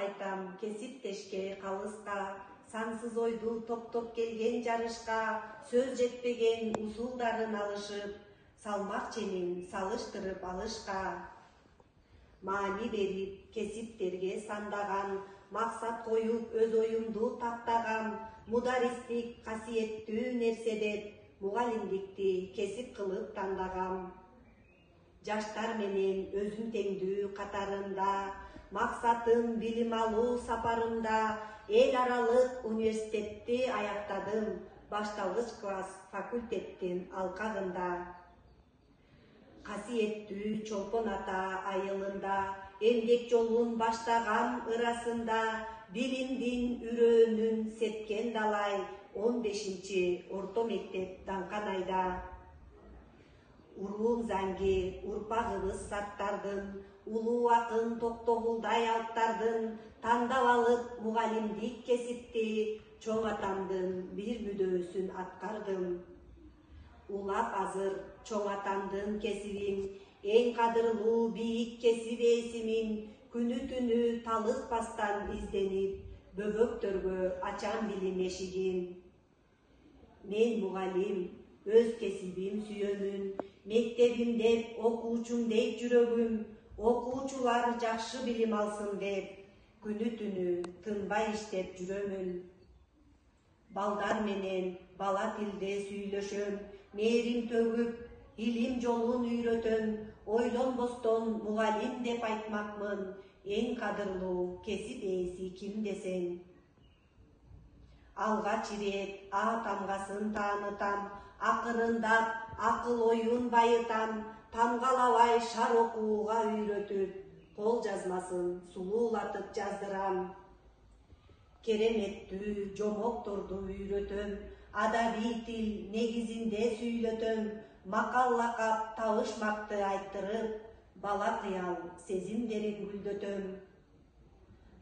айтам кесиптешке калыска, сансыз ойду топтоп келген жарышка, сөз жетпеген усулдарын алышып, салмак ченин салыштырып алышка. Маани берип кесиптерге сандаган, максат коюп өз оюмду таптаган, мударистик касиеттүү нерсе деп мугалимдикти кесип кылып тандагам. Жаштар менен өзүм теңдүү катарында, максатым билим алуу сапарында, эл аралык университетти аяктадым, башталгыч класс факультеттин алкагында. Касиеттүү Чолпон ата айылында, эмгек жолун баштаган ырасында, билимдин үрөөнүн сепкен далай, 15-чи орто мектеп Даңканайда. Уруун заңгер, урпагыбыз саттардын, улуу акын Токтогулдай алптардын, тандап алып мугалимдик кесипти, чоң атамдын бир мүдөөсүн аткардым. Улап азыр чоң атамдын кесибин, эң кадырлуу бийик кесип ээсимин, күнү түнү талыкпастан изденип, бөбөктөргө ачам билим эшигин. Мен мугалим, өз кесибим сүйөмүн, мектебим деп окуучум дейт жүрөгүм, окуучулар жакшы билим алсын деп, күнү түнү тынбай иштеп жүрөмүн. Балдар менен бала тилде сүйлөшөм, мээрим төгүп, илим жолун үйрөтөм, ойлонбостон мугалим деп айтмакмын, эң кадырлуу кесип ээси ким десең. Алгач ирет А тамгасын таанытам, акырындап акыл оюн байытам, тамгалабай шар окууга үйрөтүп, кол жазмасын сулуулатып жаздырам. Кереметтүү жомокторду үйрөтөм, адабий тил негизинде сүйлөтөм, макал лакап табышмакты айттырып, бала кыял сезимдерин гүлдөтөм.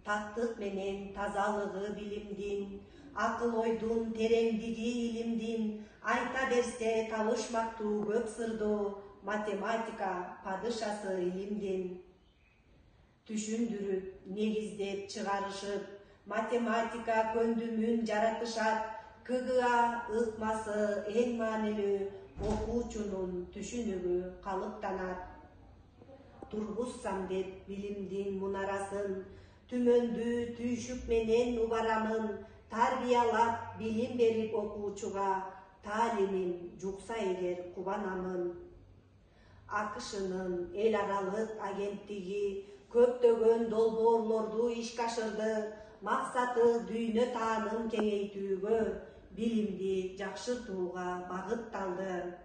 Таттык менен тазалыгы билимдин, акыл ойдун тереңдиги илимдин, айта берсе табышмактуу көп сырду, математика падышасы илимдин. Түшүндүрүп, негиздеп чыгарышып, математика көндүмүн жаратышат, КГА ыкмасы эң маанилүү, окуучунун түшүнүгү калыптанат. Тургузсам деп билимдин мунарасын, түмөндү түйшүк менен убарамын, тарбиялап билим берип окуучуга, таалимим жукса эгер кубанамын. АКШнын эл аралык агенттиги көптөгөн долбоорлорду ишке ашырды, максаты дүйнө тааным кеңейтүүгө, билимди жакшыртууга багытталды.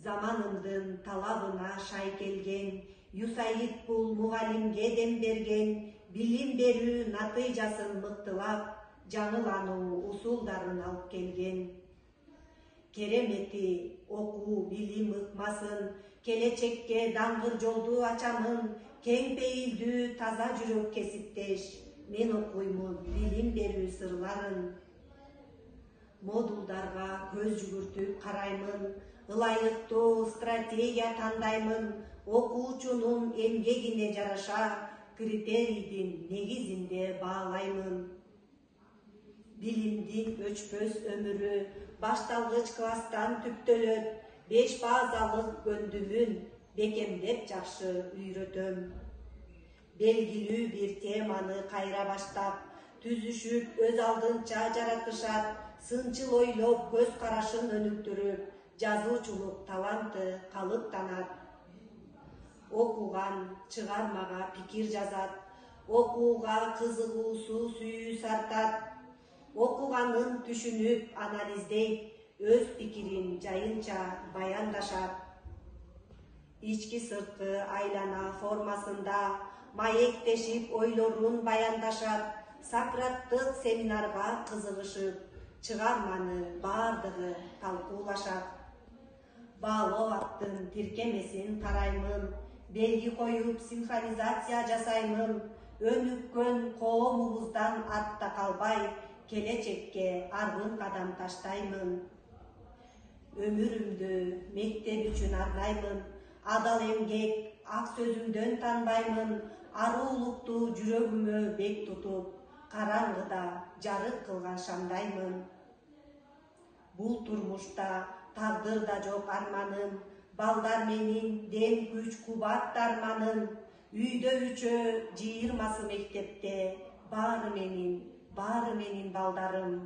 Заманымдын талабына шай келген, ЮСАИД бул мугалимге дем берген, билим берүү натыйжасын мыктылап, жаңылануу усулдарын алып келген. Керемети окуу билим ыкмасын, келечекке даңгыр жолду ачамын, кең пейилдүү таза жүрөк кесиптеш, мен окуймун билим берүү сырларын. Модулдарга көз жүгүртүп караймын, ылайыктуу стратегия тандаймын, окуучунун эмгегине жараша, критерийдин негизинде баалаймын. Билимдин өчпөс өмүрү башталгыч класстан түптөлөт, 5 базалык көндүмүн бекемдеп жакшы үйрөтөм. Белгилүү бир теманы кайра баштап, түзүшүп өз алдынча жаратышат, сынчыл ойлоп көз карашын өнүктүрүп, жазуучулук таланты калыптанат. Окуган чыгармага пикир жазат, окууга кызыгуусу сүйүү сартат, окуганын түшүнүп анализдейт, өз пикирин жайынча баяндашат. Ички сырткы айлана формасында маектешип ойлорун баяндашат, Сократтык семинарга кызыгышып, чыгарманы бардыгы талкуулашат. Баалоо аттын тиркемесин караймын, белги коюп синхронизация жасаймын, өнүккөн коомубуздан артта калбай, келечекке аргын кадам таштаймын. Өмүрүмдү мектеп үчүн арнаймын, адал эмгек, ак сөзүмдөн танбаймын, Аруулукту жүрөгүмө бек тутуп, караңгыда жарык кылган шамдаймын. Бул турмушта тагдырда жок арманым, балдар менин дем күч кубат дарманым. Үйдө үчөө, жыйырмасы мектепте, баары менин балдарым.